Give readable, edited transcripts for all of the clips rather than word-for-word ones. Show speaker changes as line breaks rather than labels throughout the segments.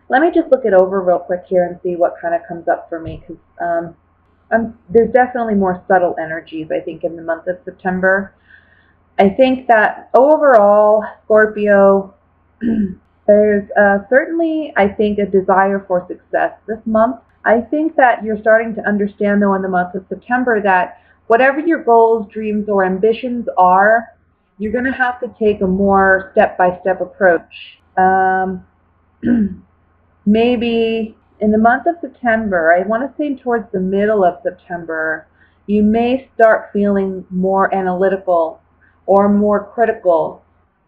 Let me just look it over real quick here and see what kind of comes up for me, because there's definitely more subtle energies, I think, in the month of September. I think that overall, Scorpio, there's certainly, I think, a desire for success this month. I think that you're starting to understand, though, in the month of September that whatever your goals, dreams, or ambitions are, you're going to have to take a more step-by-step approach. Maybe in the month of September, I want to say towards the middle of September, you may start feeling more analytical or more critical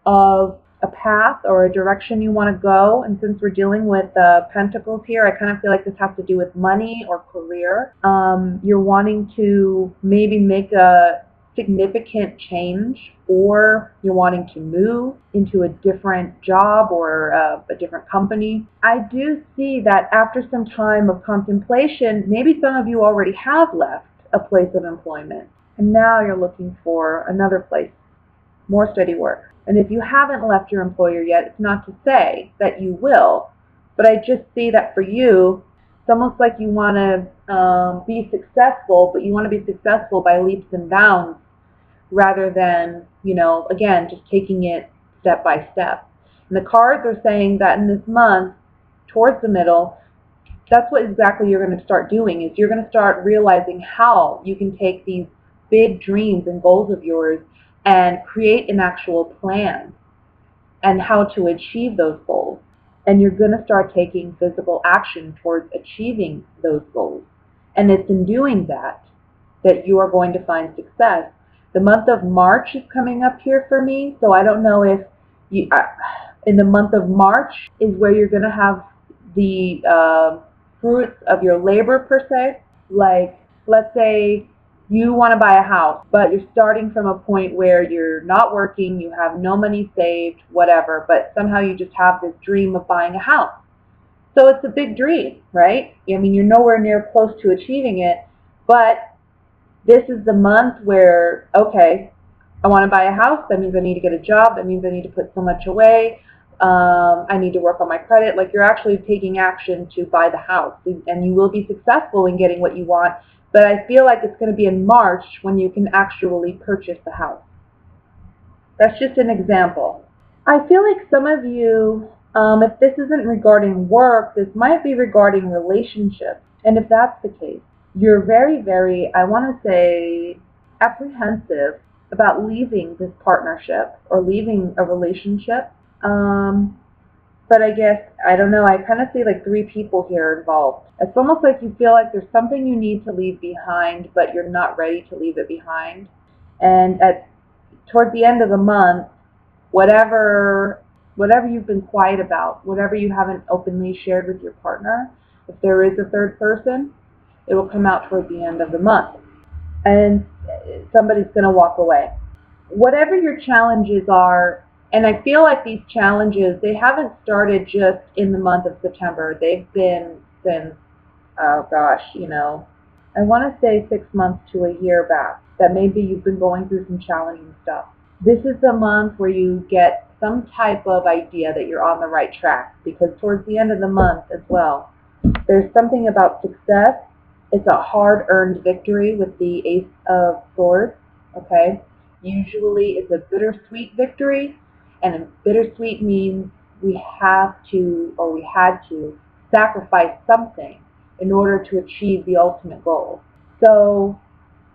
of a path or a direction you want to go. And since we're dealing with pentacles here, I kind of feel like this has to do with money or career. You're wanting to maybe make a significant change, or you're wanting to move into a different job or a different company. I do see that after some time of contemplation, maybe some of you already have left a place of employment, and now you're looking for another place, more steady work. And if you haven't left your employer yet, it's not to say that you will, but I just see that for you, it's almost like you want to be successful, but you want to be successful by leaps and bounds rather than, again, just taking it step by step. And the cards are saying that in this month, towards the middle, that's what exactly you're going to start doing, is you're going to start realizing how you can take these big dreams and goals of yours and create an actual plan and how to achieve those goals. And you're going to start taking physical action towards achieving those goals. And it's in doing that that you are going to find success. The month of March is coming up here for me, so I don't know if you, in the month of March is where you're going to have the fruits of your labor per se. Like, let's say you want to buy a house, but you're starting from a point where you're not working, you have no money saved, whatever, but somehow you just have this dream of buying a house. So it's a big dream, right? I mean, you're nowhere near close to achieving it, but this is the month where, okay, I want to buy a house. That means I need to get a job. That means I need to put so much away. I need to work on my credit. Like, you're actually taking action to buy the house, and you will be successful in getting what you want. But I feel like it's going to be in March when you can actually purchase the house. That's just an example. I feel like some of you, if this isn't regarding work, this might be regarding relationships. And if that's the case, you're very, very, I want to say, apprehensive about leaving this partnership or leaving a relationship. But I guess, I don't know, I kind of see like 3 people here involved. It's almost like you feel like there's something you need to leave behind, but you're not ready to leave it behind. And toward the end of the month, whatever you've been quiet about, whatever you haven't openly shared with your partner, if there is a third person, it will come out toward the end of the month. And somebody's going to walk away. Whatever your challenges are, and I feel like these challenges, they haven't started just in the month of September. They've been since, oh gosh, I want to say 6 months to a year back, that maybe you've been going through some challenging stuff. This is the month where you get some type of idea that you're on the right track, because towards the end of the month as well, there's something about success. It's a hard-earned victory with the Ace of Swords, okay? Usually it's a bittersweet victory, and bittersweet means we had to sacrifice something in order to achieve the ultimate goal. So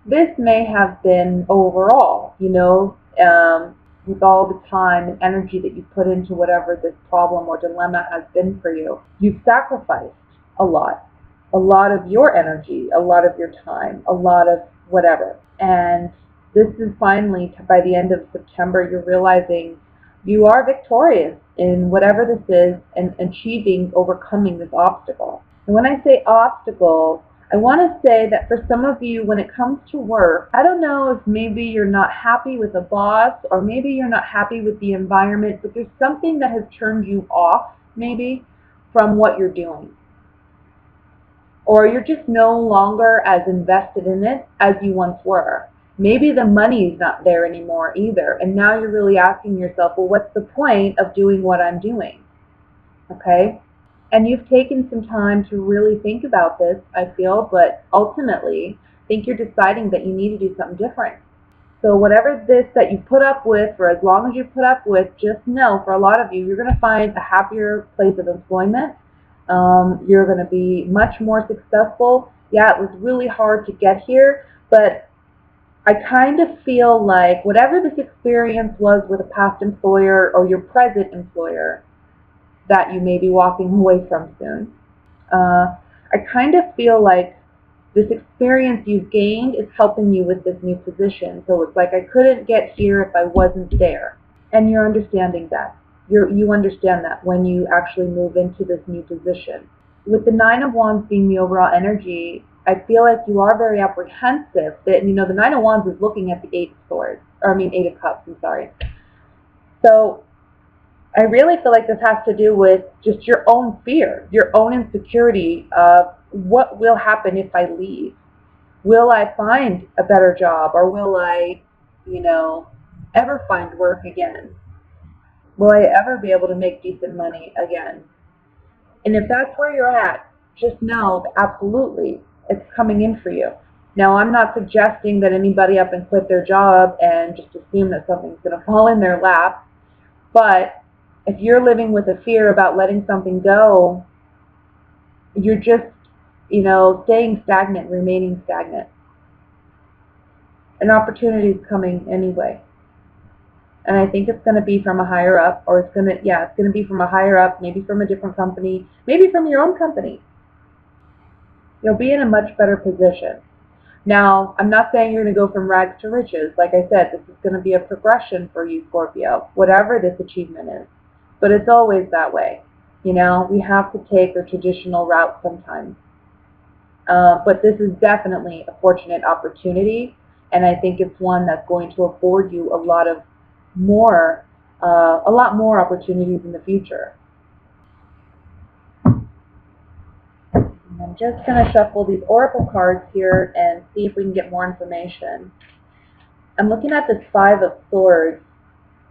this may have been overall, with all the time and energy that you put into whatever this problem or dilemma has been for you, you've sacrificed a lot of your energy, a lot of your time, a lot of whatever. And this is finally, by the end of September, you're realizing you are victorious in whatever this is and overcoming this obstacle. And when I say obstacle, I want to say that for some of you, when it comes to work, I don't know if maybe you're not happy with a boss, or maybe you're not happy with the environment, but there's something that has turned you off, maybe, from what you're doing. Or you're just no longer as invested in it as you once were. Maybe the money is not there anymore either, and now you're really asking yourself, well, what's the point of doing what I'm doing? Okay? And you've taken some time to really think about this, I feel, but ultimately, I think you're deciding that you need to do something different. So whatever this that you put up with for as long as you put up with, just know for a lot of you, you're going to find a happier place of employment. You're going to be much more successful. Yeah, it was really hard to get here, but I kind of feel like whatever this experience was with a past employer or your present employer that you may be walking away from soon, I kind of feel like this experience you've gained is helping you with this new position. So it's like I couldn't get here if I wasn't there. And you're understanding that. You understand that when you actually move into this new position. With the Nine of Wands being the overall energy, I feel like you are very apprehensive that, the Nine of Wands is looking at the Eight of Swords, or I mean Eight of Cups, I'm sorry. So I really feel like this has to do with just your own fear, your own insecurity of what will happen if I leave. Will I find a better job, or will I, ever find work again? Will I ever be able to make decent money again? And if that's where you're at, just know that absolutely it's coming in for you. Now, I'm not suggesting that anybody up and quit their job and just assume that something's going to fall in their lap. But if you're living with a fear about letting something go, you're just, staying stagnant, remaining stagnant. An opportunity is coming anyway. And I think it's going to be from a higher up, or it's going to be from a higher up, maybe from a different company, maybe from your own company. You'll be in a much better position. Now, I'm not saying you're going to go from rags to riches. Like I said, this is going to be a progression for you, Scorpio, whatever this achievement is. But it's always that way. We have to take a traditional route sometimes. But this is definitely a fortunate opportunity, and I think it's one that's going to afford you a lot more opportunities in the future. And I'm just going to shuffle these oracle cards here and see if we can get more information. I'm looking at this Five of Swords,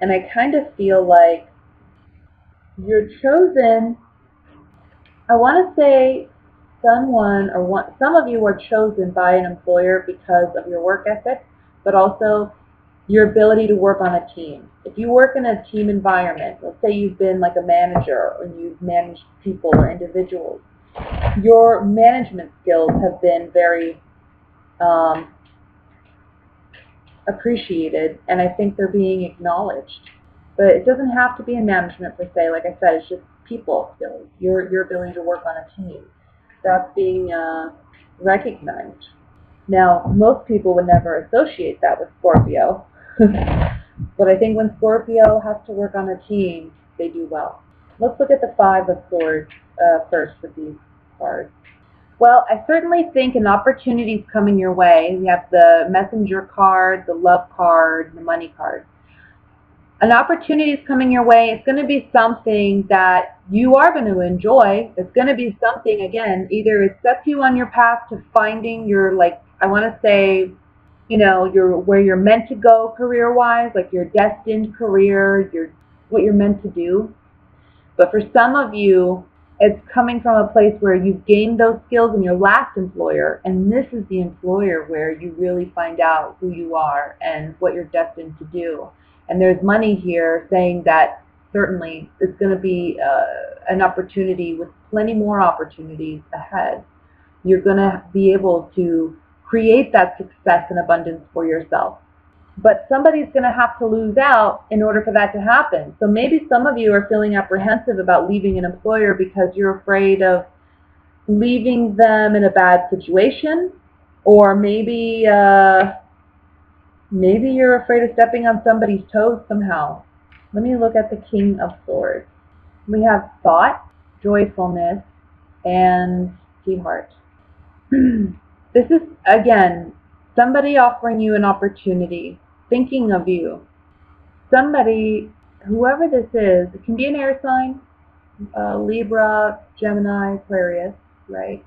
and I kind of feel like you're chosen. I want to say some of you are chosen by an employer because of your work ethic, but also your ability to work on a team. If you work in a team environment, let's say you've been like a manager or you've managed people or individuals, your management skills have been very appreciated, and I think they're being acknowledged. But it doesn't have to be in management per se. Like I said, it's just people skills, your ability to work on a team. That's being recognized. Now, most people would never associate that with Scorpio, but I think when Scorpio has to work on a team, they do well. Let's look at the Five of Swords first with these cards. Well, I certainly think an opportunity is coming your way. We have the Messenger card, the Love card, the Money card. An opportunity is coming your way. It's going to be something that you are going to enjoy. It's going to be something, again, either it sets you on your path to finding your, I want to say, where you're meant to go career-wise, like your destined career, what you're meant to do. But for some of you, it's coming from a place where you've gained those skills in your last employer, and this is the employer where you really find out who you are and what you're destined to do. And there's money here saying that certainly it's going to be an opportunity with plenty more opportunities ahead. You're going to be able to create that success and abundance for yourself. But somebody's going to have to lose out in order for that to happen. So maybe some of you are feeling apprehensive about leaving an employer because you're afraid of leaving them in a bad situation, or maybe you're afraid of stepping on somebody's toes somehow. Let me look at the King of Swords. We have thought, joyfulness, and sweetheart. This is, again, somebody offering you an opportunity, thinking of you. Somebody, whoever this is, it can be an air sign, Libra, Gemini, Aquarius, right?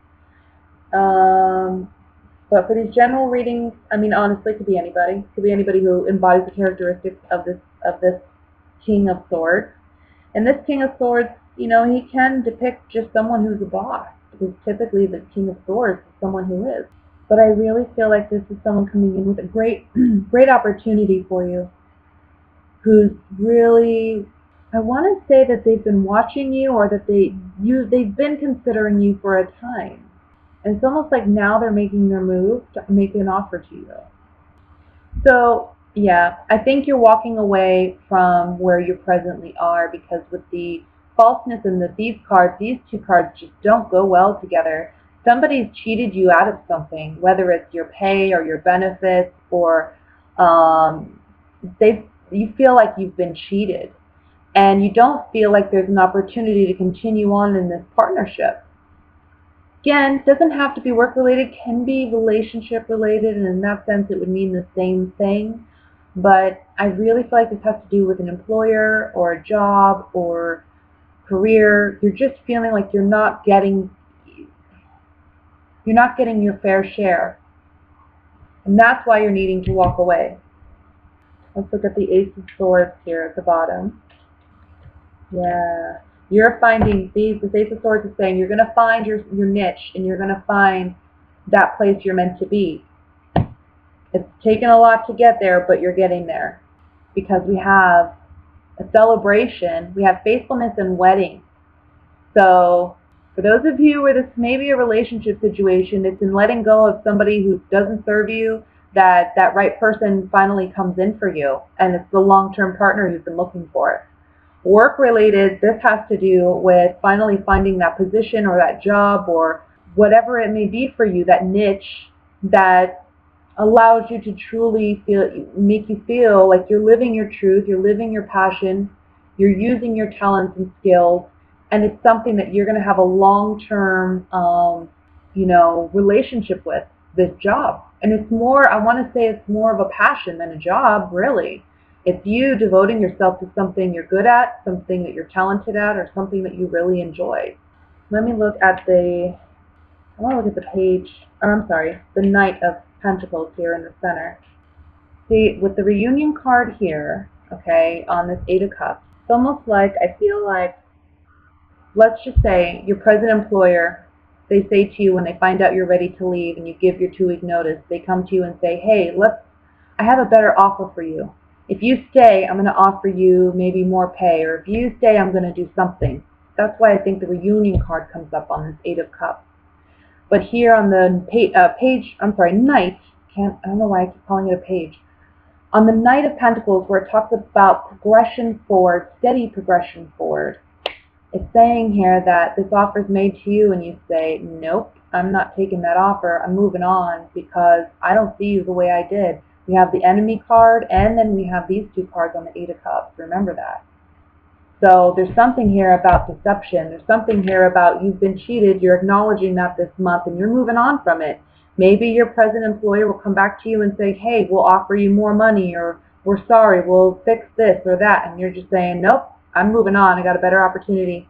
But for these general readings, I mean, honestly, it could be anybody. It could be anybody who embodies the characteristics of this King of Swords. And this King of Swords he can depict just someone who's a boss, because typically the King of Swords is someone who is. But I really feel like this is someone coming in with a great, great opportunity for you, who's really, I want to say that they've been watching you, or that they've been considering you for a time. And it's almost like now they're making their move to make an offer to you. So, yeah, I think you're walking away from where you presently are, because with the falseness and these two cards just don't go well together. Somebody's cheated you out of something, whether it's your pay or your benefits, or um, you feel like you've been cheated, and you don't feel like there's an opportunity to continue on in this partnership. Again, doesn't have to be work related, can be relationship related, and in that sense it would mean the same thing. But I really feel like this has to do with an employer or a job or career. You're just feeling like you're not getting your fair share. And that's why you're needing to walk away. Let's look at the Ace of Swords here at the bottom. Yeah. You're finding these, the Ace of Swords is saying you're going to find your niche, and you're going to find that place you're meant to be. It's taken a lot to get there, but you're getting there. Because we have a celebration, we have faithfulness and wedding. So for those of you where this may be a relationship situation, it's in letting go of somebody who doesn't serve you, that right person finally comes in for you, and it's the long-term partner you've been looking for. Work related, this has to do with finally finding that position or that job or whatever it may be for you, that niche that allows you to truly make you feel like you're living your truth, you're living your passion, you're using your talents and skills, and it's something that you're going to have a long-term, relationship with, this job. And it's more, I want to say it's more of a passion than a job, really. It's you devoting yourself to something you're good at, something that you're talented at, or something that you really enjoy. Let me look at I want to look at the page, or I'm sorry, the Knight of Pentacles here in the center. See, with the reunion card here, okay, on this Eight of Cups, it's almost like, I feel like, let's just say your present employer, they say to you when they find out you're ready to leave and you give your 2-week notice, they come to you and say, hey, I have a better offer for you. If you stay, I'm going to offer you maybe more pay, or if you stay, I'm going to do something. That's why I think the reunion card comes up on this Eight of Cups. But here on the Knight, I don't know why I keep calling it a page. On the Knight of Pentacles, where it talks about progression forward, steady progression forward, it's saying here that this offer is made to you and you say, nope, I'm not taking that offer, I'm moving on because I don't see you the way I did. We have the Enemy card, and then we have these 2 cards on the Eight of Cups. Remember that. So there's something here about deception. There's something here about you've been cheated. You're acknowledging that this month, and you're moving on from it. Maybe your present employer will come back to you and say, hey, we'll offer you more money, or we're sorry, we'll fix this or that. And you're just saying, nope, I'm moving on. I got a better opportunity.